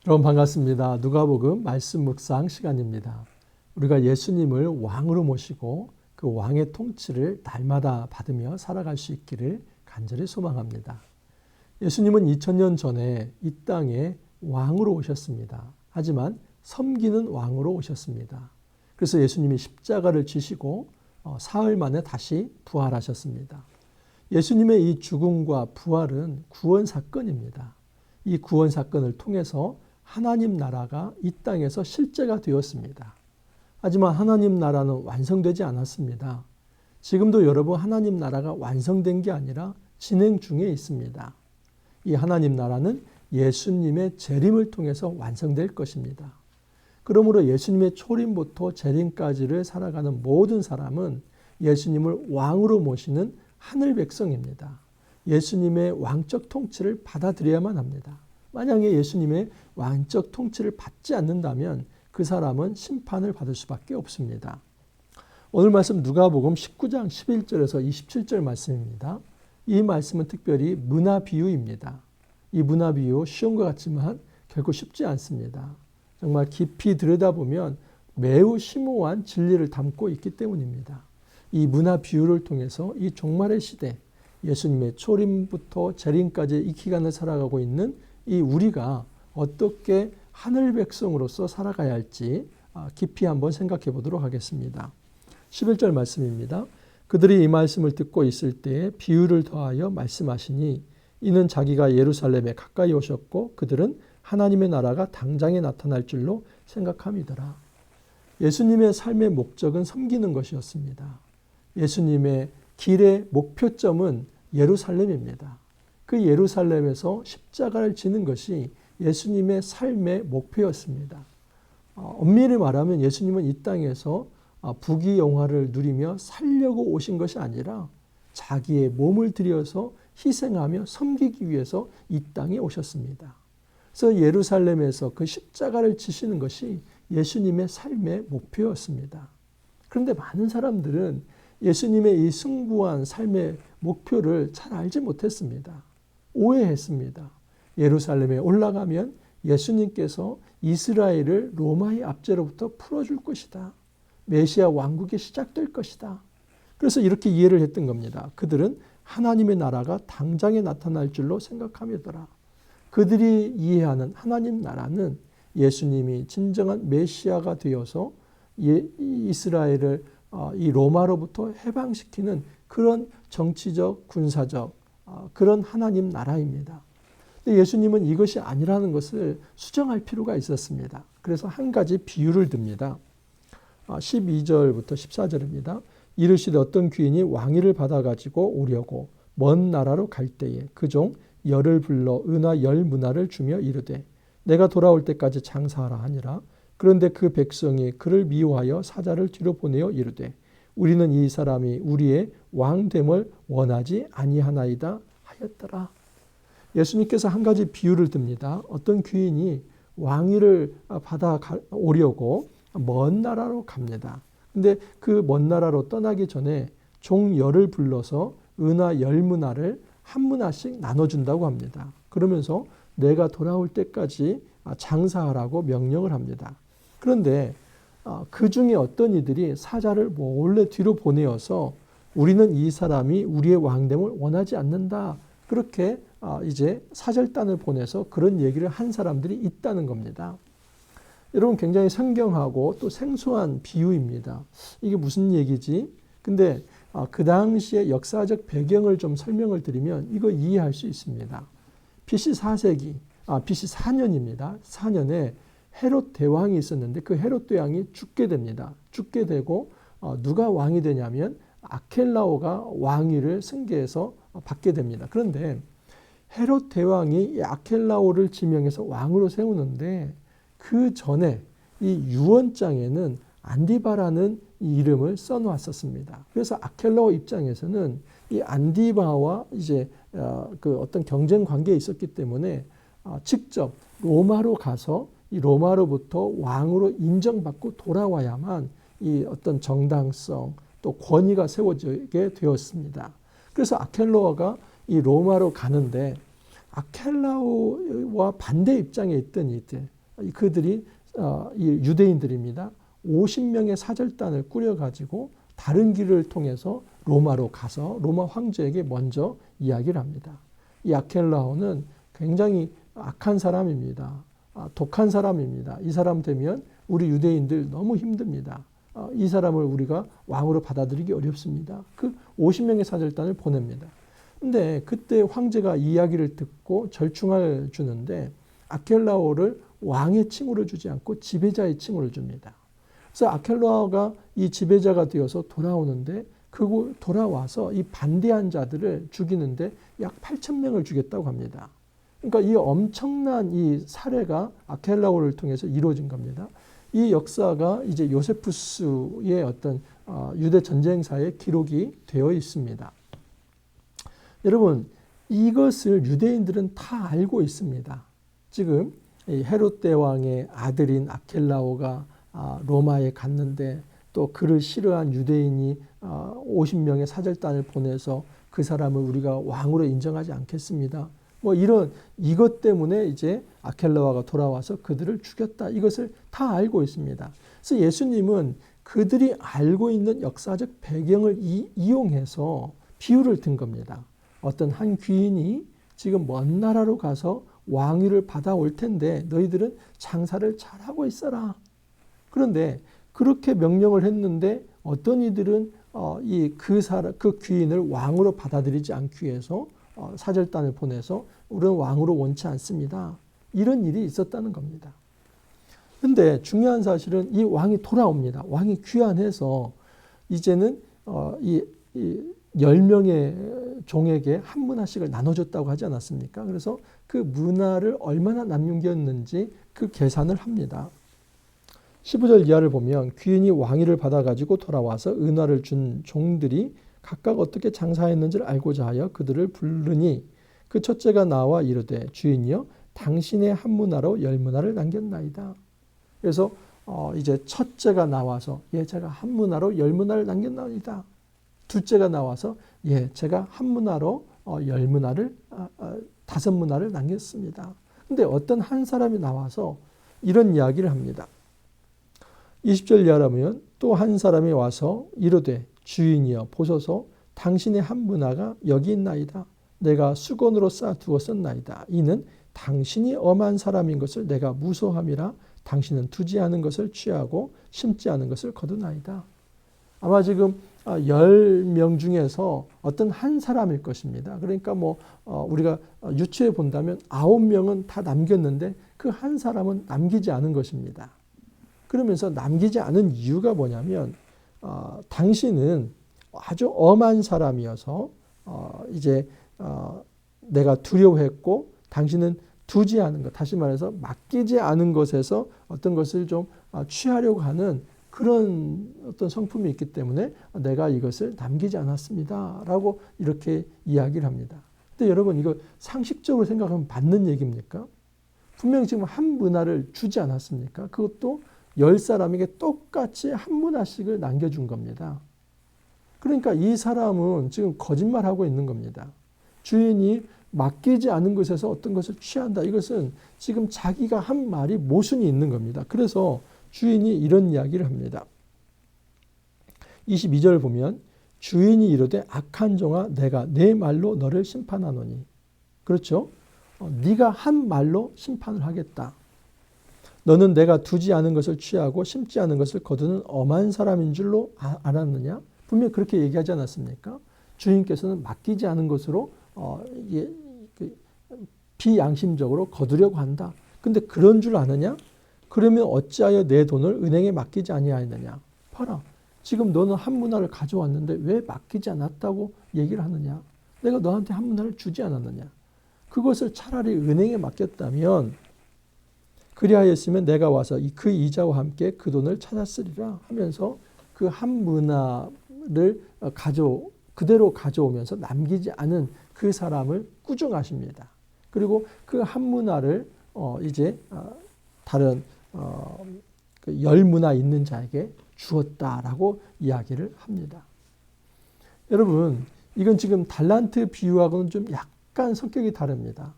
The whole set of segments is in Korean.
여러분 반갑습니다. 누가복음 말씀 묵상 시간입니다. 우리가 예수님을 왕으로 모시고 그 왕의 통치를 날마다 받으며 살아갈 수 있기를 간절히 소망합니다. 예수님은 2000년 전에 이 땅에 왕으로 오셨습니다. 하지만 섬기는 왕으로 오셨습니다. 그래서 예수님이 십자가를 지시고 사흘 만에 다시 부활하셨습니다. 예수님의 이 죽음과 부활은 구원 사건입니다. 이 구원 사건을 통해서 하나님 나라가 이 땅에서 실제가 되었습니다. 하지만 하나님 나라는 완성되지 않았습니다. 지금도 여러분 하나님 나라가 완성된 게 아니라 진행 중에 있습니다. 이 하나님 나라는 예수님의 재림을 통해서 완성될 것입니다. 그러므로 예수님의 초림부터 재림까지를 살아가는 모든 사람은 예수님을 왕으로 모시는 하늘 백성입니다. 예수님의 왕적 통치를 받아들여야만 합니다. 만약에 예수님의 왕적 통치를 받지 않는다면 그 사람은 심판을 받을 수밖에 없습니다. 오늘 말씀 누가복음 19장 11절에서 27절 말씀입니다. 이 말씀은 특별히 문화 비유입니다. 이 문화 비유 쉬운 것 같지만 결코 쉽지 않습니다. 정말 깊이 들여다보면 매우 심오한 진리를 담고 있기 때문입니다. 이 문화 비유를 통해서 이 종말의 시대, 예수님의 초림부터 재림까지 이 기간을 살아가고 있는 이 우리가 어떻게 하늘 백성으로서 살아가야 할지 깊이 한번 생각해 보도록 하겠습니다. 11절 말씀입니다. 그들이 이 말씀을 듣고 있을 때에 비유를 더하여 말씀하시니 이는 자기가 예루살렘에 가까이 오셨고 그들은 하나님의 나라가 당장에 나타날 줄로 생각함이더라. 예수님의 삶의 목적은 섬기는 것이었습니다. 예수님의 길의 목표점은 예루살렘입니다. 그 예루살렘에서 십자가를 지는 것이 예수님의 삶의 목표였습니다. 엄밀히 말하면 예수님은 이 땅에서 부귀영화를 누리며 살려고 오신 것이 아니라 자기의 몸을 들여서 희생하며 섬기기 위해서 이 땅에 오셨습니다. 그래서 예루살렘에서 그 십자가를 지시는 것이 예수님의 삶의 목표였습니다. 그런데 많은 사람들은 예수님의 이 숭고한 삶의 목표를 잘 알지 못했습니다. 오해했습니다. 예루살렘에 올라가면 예수님께서 이스라엘을 로마의 압제로부터 풀어줄 것이다. 메시아 왕국이 시작될 것이다. 그래서 이렇게 이해를 했던 겁니다. 그들은 하나님의 나라가 당장에 나타날 줄로 생각함이더라. 그들이 이해하는 하나님 나라는 예수님이 진정한 메시아가 되어서 이스라엘을 이 로마로부터 해방시키는 그런 정치적, 군사적 그런 하나님 나라입니다. 근데 예수님은 이것이 아니라는 것을 수정할 필요가 있었습니다. 그래서 한 가지 비유를 듭니다. 12절부터 14절입니다. 이르시되 어떤 귀인이 왕위를 받아가지고 오려고 먼 나라로 갈 때에 그 종 열을 불러 은화 열 문화를 주며 이르되 내가 돌아올 때까지 장사하라 하니라. 그런데 그 백성이 그를 미워하여 사자를 뒤로 보내어 이르되 우리는 이 사람이 우리의 왕됨을 원하지 아니하나이다 하였더라. 예수님께서 한 가지 비유를 듭니다. 어떤 귀인이 왕위를 받아 오려고 먼 나라로 갑니다. 근데 그 먼 나라로 떠나기 전에 종 열을 불러서 은화 열 문화를 한 문화씩 나눠준다고 합니다. 그러면서 내가 돌아올 때까지 장사하라고 명령을 합니다. 그런데 그 중에 어떤 이들이 사자를 몰래 뒤로 보내어서 우리는 이 사람이 우리의 왕됨을 원하지 않는다. 그렇게 이제 사절단을 보내서 그런 얘기를 한 사람들이 있다는 겁니다. 여러분 굉장히 생경하고 또 생소한 비유입니다. 이게 무슨 얘기지? 근데 그 당시의 역사적 배경을 좀 설명을 드리면 이거 이해할 수 있습니다. BC 4세기, BC 4년입니다. 4년에 헤롯 대왕이 있었는데 그 헤롯 대왕이 죽게 됩니다. 죽게 되고 누가 왕이 되냐면 아켈라오가 왕위를 승계해서 받게 됩니다. 그런데 헤롯 대왕이 이 아켈라오를 지명해서 왕으로 세우는데 그 전에 이 유언장에는 안디바라는 이 이름을 써놓았었습니다. 그래서 아켈라오 입장에서는 이 안디바와 이제 그 어떤 경쟁 관계에 있었기 때문에 직접 로마로 가서 이 로마로부터 왕으로 인정받고 돌아와야만 이 어떤 정당성 또 권위가 세워지게 되었습니다. 그래서 아켈라오가 이 로마로 가는데 아켈라오와 반대 입장에 있던 이들, 그들이 이 유대인들입니다. 50명의 사절단을 꾸려가지고 다른 길을 통해서 로마로 가서 로마 황제에게 먼저 이야기를 합니다. 이 아켈라오는 굉장히 악한 사람입니다. 독한 사람입니다. 이 사람 되면 우리 유대인들 너무 힘듭니다. 이 사람을 우리가 왕으로 받아들이기 어렵습니다. 그 50명의 사절단을 보냅니다. 근데 그때 황제가 이 이야기를 듣고 절충을 주는데 아켈라오를 왕의 칭호를 주지 않고 지배자의 칭호를 줍니다. 그래서 아켈라오가 이 지배자가 되어서 돌아오는데 그 돌아와서 이 반대한 자들을 죽이는데 약 8,000명을 죽였다고 합니다. 그러니까 이 엄청난 이 사례가 아켈라오를 통해서 이루어진 겁니다. 이 역사가 이제 요세푸스의 어떤 유대 전쟁사에 기록이 되어 있습니다. 여러분, 이것을 유대인들은 다 알고 있습니다. 지금 이 헤롯 대왕의 아들인 아켈라오가 로마에 갔는데 또 그를 싫어한 유대인이 50명의 사절단을 보내서 그 사람을 우리가 왕으로 인정하지 않겠습니다. 뭐 이것 때문에 이제 아켈라오가 돌아와서 그들을 죽였다. 이것을 다 알고 있습니다. 그래서 예수님은 그들이 알고 있는 역사적 배경을 이용해서 비유를 든 겁니다. 어떤 한 귀인이 지금 먼 나라로 가서 왕위를 받아올 텐데 너희들은 장사를 잘하고 있어라. 그런데 그렇게 명령을 했는데 어떤 이들은 그 귀인을 왕으로 받아들이지 않기 위해서 사절단을 보내서 우리는 왕으로 원치 않습니다. 이런 일이 있었다는 겁니다. 그런데 중요한 사실은 이 왕이 돌아옵니다. 왕이 귀환해서 이제는 이 10명의 종에게 한 문화씩을 나눠줬다고 하지 않았습니까? 그래서 그 문화를 얼마나 남겼는지 그 계산을 합니다. 15절 이하를 보면 귀인이 왕위를 받아가지고 돌아와서 은화를 준 종들이 각각 어떻게 장사했는지를 알고자 하여 그들을 부르니 그 첫째가 나와 이르되 주인이여 당신의 한 문화로 10문화를 남겼나이다. 그래서 이제 첫째가 나와서 제가 한 문화로 10문화를 남겼나이다. 둘째가 나와서 제가 한 문화로 10문화를 5문화를 남겼습니다. 근데 어떤 한 사람이 나와서 이런 이야기를 합니다. 20절 이하라 보면 또 한 사람이 와서 이르되 주인이여 보소서 당신의 한 문화가 여기 있나이다. 내가 수건으로 쌓아두었었나이다. 이는 당신이 엄한 사람인 것을 내가 무소함이라 당신은 두지 않은 것을 취하고 심지 않은 것을 거두나이다. 아마 지금 10명 중에서 어떤 한 사람일 것입니다. 그러니까 우리가 유추해 본다면 9명은 다 남겼는데 그 한 사람은 남기지 않은 것입니다. 그러면서 남기지 않은 이유가 뭐냐면 당신은 아주 엄한 사람이어서 내가 두려워했고 당신은 두지 않은 것, 다시 말해서 맡기지 않은 것에서 어떤 것을 좀 취하려고 하는 그런 어떤 성품이 있기 때문에 내가 이것을 남기지 않았습니다. 라고 이렇게 이야기를 합니다. 근데 여러분 이거 상식적으로 생각하면 맞는 얘기입니까? 분명히 지금 한 문화를 주지 않았습니까? 그것도 10사람에게 똑같이 한 문화씩을 남겨준 겁니다. 그러니까 이 사람은 지금 거짓말하고 있는 겁니다. 주인이 맡기지 않은 것에서 어떤 것을 취한다. 이것은 지금 자기가 한 말이 모순이 있는 겁니다. 그래서 주인이 이런 이야기를 합니다. 22절을 보면 주인이 이르되 악한 종아 내가 내 말로 너를 심판하노니. 그렇죠? 네가 한 말로 심판을 하겠다. 너는 내가 두지 않은 것을 취하고 심지 않은 것을 거두는 엄한 사람인 줄로 알았느냐? 분명히 그렇게 얘기하지 않았습니까? 주인께서는 맡기지 않은 것으로 비양심적으로 거두려고 한다. 근데 그런 줄 아느냐? 그러면 어찌하여 내 돈을 은행에 맡기지 아니하였느냐? 봐라. 지금 너는 한 문화를 가져왔는데 왜 맡기지 않았다고 얘기를 하느냐? 내가 너한테 한 문화를 주지 않았느냐? 그것을 차라리 은행에 맡겼다면 그리하였으면 내가 와서 그 이자와 함께 그 돈을 찾았으리라 하면서 그 한 문화를 그대로 가져오면서 남기지 않은 그 사람을 꾸중하십니다. 그리고 그 한 문화를 다른 그 10문화 있는 자에게 주었다라고 이야기를 합니다. 여러분, 이건 지금 달란트 비유하고는 좀 약간 성격이 다릅니다.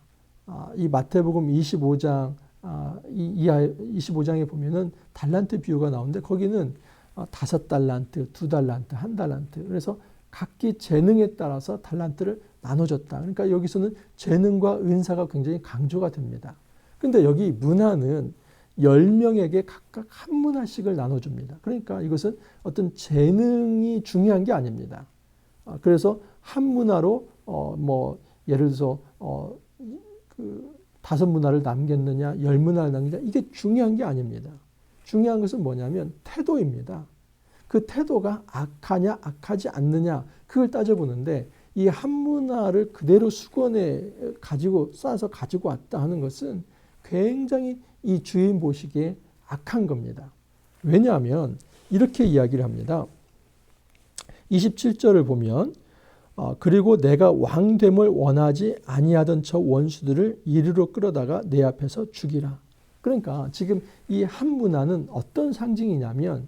이 마태복음 25장에 이하 25장에 보면은 달란트 비유가 나오는데 거기는 5달란트, 2달란트, 1달란트. 그래서 각기 재능에 따라서 달란트를 나눠줬다. 그러니까 여기서는 재능과 은사가 굉장히 강조가 됩니다. 근데 여기 문화는 10명에게 각각 한 문화씩을 나눠줍니다. 그러니까 이것은 어떤 재능이 중요한 게 아닙니다. 그래서 한 문화로 예를 들어서 5문화를 남겼느냐 10문화를 남겼느냐 이게 중요한 게 아닙니다. 중요한 것은 뭐냐면 태도입니다. 그 태도가 악하냐 악하지 않느냐 그걸 따져보는데 이 한 문화를 그대로 수건에 싸서 가지고 왔다 하는 것은 굉장히 이 주인 보시기에 악한 겁니다. 왜냐하면 이렇게 이야기를 합니다. 27절을 보면 그리고 내가 왕됨을 원하지 아니하던 저 원수들을 이리로 끌어다가 내 앞에서 죽이라. 그러니까 지금 이 한 문화는 어떤 상징이냐면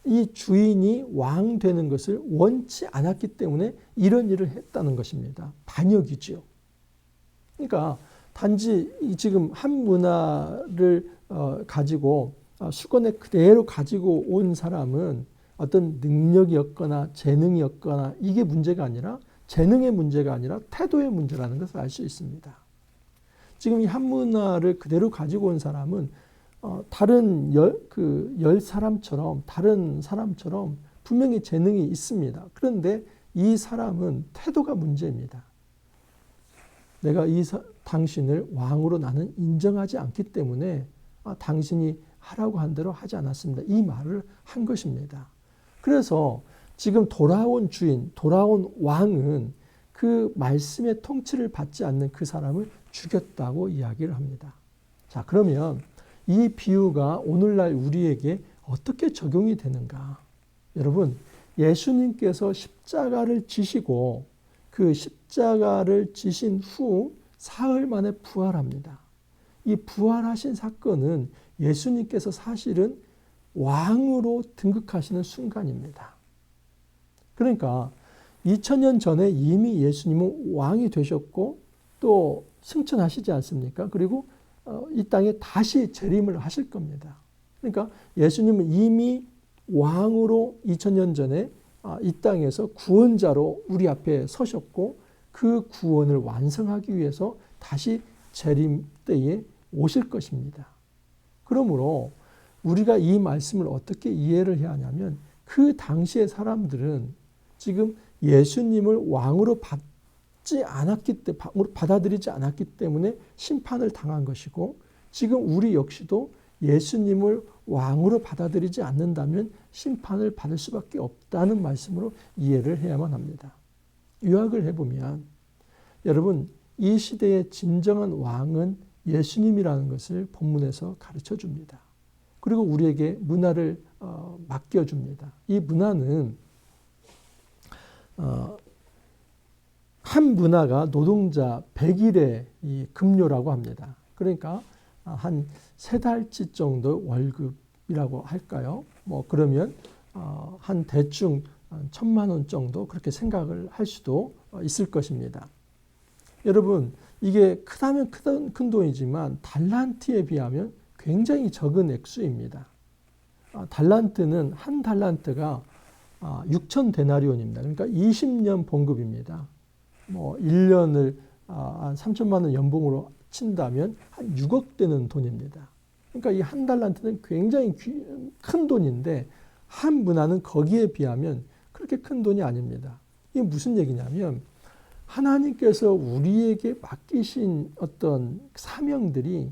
이 주인이 왕 되는 것을 원치 않았기 때문에 이런 일을 했다는 것입니다. 반역이죠. 그러니까 단지 지금 한 문화를 가지고 수건에 그대로 가지고 온 사람은 어떤 능력이었거나 재능이었거나 이게 문제가 아니라 재능의 문제가 아니라 태도의 문제라는 것을 알 수 있습니다. 지금 이 한 문화를 그대로 가지고 온 사람은 다른 다른 사람처럼 분명히 재능이 있습니다. 그런데 이 사람은 태도가 문제입니다. 내가 당신을 왕으로 나는 인정하지 않기 때문에 당신이 하라고 한 대로 하지 않았습니다. 이 말을 한 것입니다. 그래서 지금 돌아온 주인, 돌아온 왕은 그 말씀의 통치를 받지 않는 그 사람을 죽였다고 이야기를 합니다. 자, 그러면 이 비유가 오늘날 우리에게 어떻게 적용이 되는가? 여러분, 예수님께서 십자가를 지시고 그 십자가를 지신 후 사흘 만에 부활합니다. 이 부활하신 사건은 예수님께서 사실은 왕으로 등극하시는 순간입니다. 그러니까 2000년 전에 이미 예수님은 왕이 되셨고 또 승천하시지 않습니까? 그리고 이 땅에 다시 재림을 하실 겁니다. 그러니까 예수님은 이미 왕으로 2000년 전에 이 땅에서 구원자로 우리 앞에 서셨고 그 구원을 완성하기 위해서 다시 재림 때에 오실 것입니다. 그러므로 우리가 이 말씀을 어떻게 이해를 해야 하냐면 그 당시의 사람들은 지금 예수님을 왕으로 받아들이지 않았기 때문에 심판을 당한 것이고 지금 우리 역시도 예수님을 왕으로 받아들이지 않는다면 심판을 받을 수밖에 없다는 말씀으로 이해를 해야만 합니다. 요약을 해보면 여러분 이 시대의 진정한 왕은 예수님이라는 것을 본문에서 가르쳐 줍니다. 그리고 우리에게 문화를 맡겨줍니다. 이 문화는 한 문화가 노동자 100일의 이 급료라고 합니다. 그러니까 한 3달치 정도 월급이라고 할까요? 그러면 한 대충 1,000만 원 정도 그렇게 생각을 할 수도 있을 것입니다. 여러분 이게 크다면 큰 돈이지만 달란트에 비하면 굉장히 적은 액수입니다. 달란트는 한 달란트가 6천 데나리온입니다. 그러니까 20년 봉급입니다. 1년을 한 3천만 원 연봉으로 친다면 한 6억 되는 돈입니다. 그러니까 이 한 달란트는 굉장히 큰 돈인데 한 문화는 거기에 비하면 그렇게 큰 돈이 아닙니다. 이게 무슨 얘기냐면 하나님께서 우리에게 맡기신 어떤 사명들이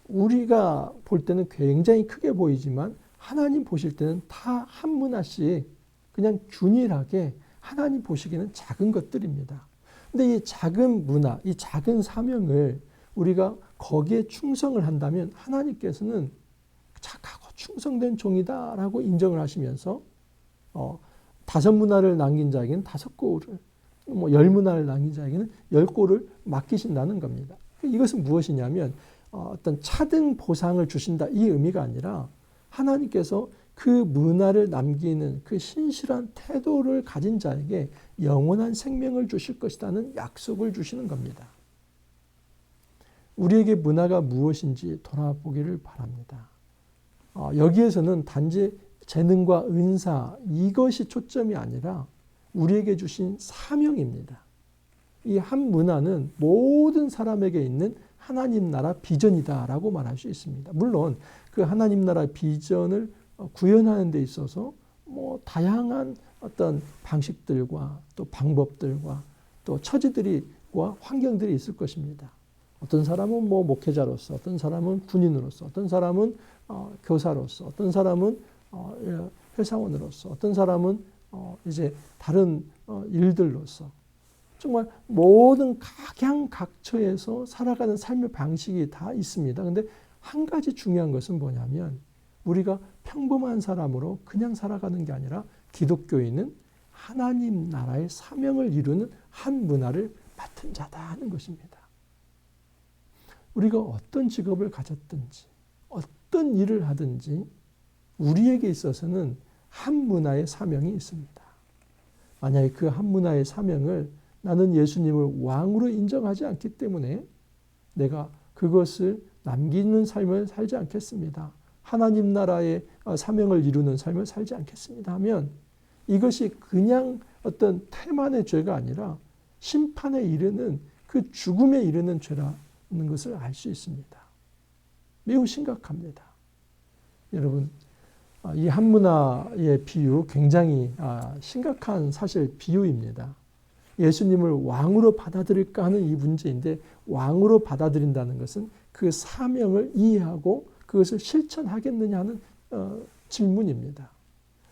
우리가 볼 때는 굉장히 크게 보이지만 하나님 보실 때는 다 한 문화씩 그냥 균일하게 하나님 보시기에는 작은 것들입니다. 근데 이 작은 문화, 이 작은 사명을 우리가 거기에 충성을 한다면 하나님께서는 착하고 충성된 종이다라고 인정을 하시면서 5문화를 남긴 자에게는 5꼴을 10문화를 남긴 자에게는 10꼴을 맡기신다는 겁니다. 이것은 무엇이냐면 어떤 차등 보상을 주신다 이 의미가 아니라 하나님께서 그 문화를 남기는 그 신실한 태도를 가진 자에게 영원한 생명을 주실 것이라는 약속을 주시는 겁니다. 우리에게 문화가 무엇인지 돌아보기를 바랍니다. 여기에서는 단지 재능과 은사 이것이 초점이 아니라 우리에게 주신 사명입니다. 이 한 문화는 모든 사람에게 있는 하나님 나라 비전이다라고 말할 수 있습니다. 물론 그 하나님 나라 비전을 구현하는 데 있어서 다양한 어떤 방식들과 또 방법들과 또 처지들과 환경들이 있을 것입니다. 어떤 사람은 목회자로서, 어떤 사람은 군인으로서, 어떤 사람은 교사로서, 어떤 사람은 회사원으로서, 어떤 사람은 이제 다른 일들로서 정말 모든 각양각처에서 살아가는 삶의 방식이 다 있습니다. 그런데 한 가지 중요한 것은 뭐냐면 우리가 평범한 사람으로 그냥 살아가는 게 아니라 기독교인은 하나님 나라의 사명을 이루는 한 문화를 맡은 자다 하는 것입니다. 우리가 어떤 직업을 가졌든지 어떤 일을 하든지 우리에게 있어서는 한 문화의 사명이 있습니다. 만약에 그 한 문화의 사명을 나는 예수님을 왕으로 인정하지 않기 때문에 내가 그것을 남기는 삶을 살지 않겠습니다. 하나님 나라의 사명을 이루는 삶을 살지 않겠습니다 하면 이것이 그냥 어떤 태만의 죄가 아니라 심판에 이르는 그 죽음에 이르는 죄라는 것을 알 수 있습니다. 매우 심각합니다. 여러분, 이 한문화의 비유 굉장히 심각한 사실 비유입니다. 예수님을 왕으로 받아들일까 하는 이 문제인데 왕으로 받아들인다는 것은 그 사명을 이해하고 그것을 실천하겠느냐 하는 질문입니다.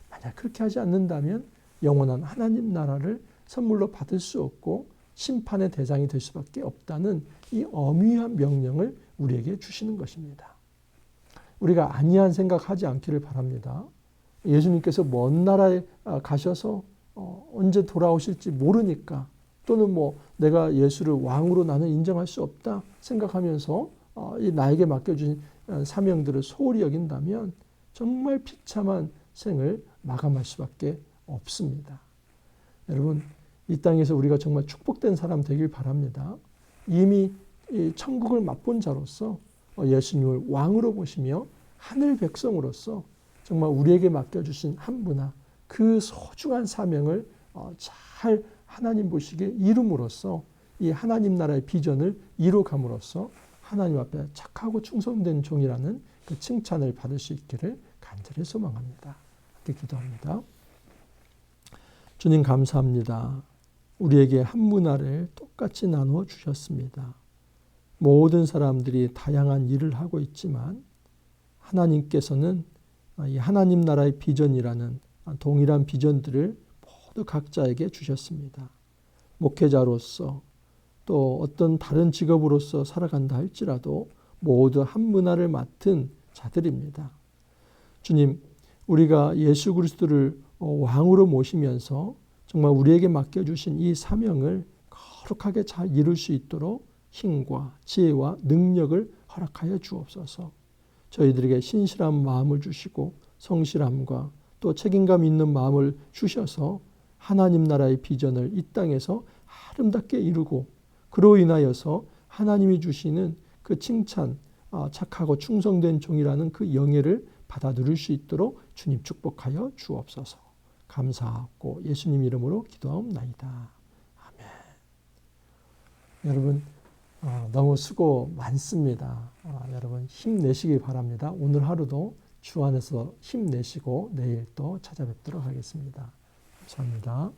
만약 그렇게 하지 않는다면 영원한 하나님 나라를 선물로 받을 수 없고 심판의 대상이 될 수밖에 없다는 이 엄위한 명령을 우리에게 주시는 것입니다. 우리가 안이한 생각하지 않기를 바랍니다. 예수님께서 먼 나라에 가셔서 언제 돌아오실지 모르니까 또는 내가 예수를 왕으로 나는 인정할 수 없다 생각하면서 이 나에게 맡겨주신 사명들을 소홀히 여긴다면 정말 비참한 생을 마감할 수밖에 없습니다. 여러분, 이 땅에서 우리가 정말 축복된 사람 되길 바랍니다. 이미 천국을 맛본 자로서 예수님을 왕으로 보시며 하늘 백성으로서 정말 우리에게 맡겨주신 한 문화, 그 소중한 사명을 잘 하나님 보시기에 이룸으로써 이 하나님 나라의 비전을 이루감으로써 하나님 앞에 착하고 충성된 종이라는 그 칭찬을 받을 수 있기를 간절히 소망합니다. 함께 기도합니다. 주님 감사합니다. 우리에게 한 문화를 똑같이 나누어 주셨습니다. 모든 사람들이 다양한 일을 하고 있지만 하나님께서는 이 하나님 나라의 비전이라는 동일한 비전들을 모두 각자에게 주셨습니다. 목회자로서 또 어떤 다른 직업으로서 살아간다 할지라도 모두 한 문화를 맡은 자들입니다. 주님, 우리가 예수 그리스도를 왕으로 모시면서 정말 우리에게 맡겨주신 이 사명을 거룩하게 잘 이룰 수 있도록 힘과 지혜와 능력을 허락하여 주옵소서. 저희들에게 신실한 마음을 주시고 성실함과 또 책임감 있는 마음을 주셔서 하나님 나라의 비전을 이 땅에서 아름답게 이루고 그로 인하여서 하나님이 주시는 그 칭찬, 착하고 충성된 종이라는 그 영예를 받아 누릴 수 있도록 주님 축복하여 주옵소서. 감사하고 예수님 이름으로 기도하옵나이다. 아멘. 여러분, 너무 수고 많습니다. 여러분 힘내시기 바랍니다. 오늘 하루도 주 안에서 힘내시고 내일 또 찾아뵙도록 하겠습니다. 감사합니다.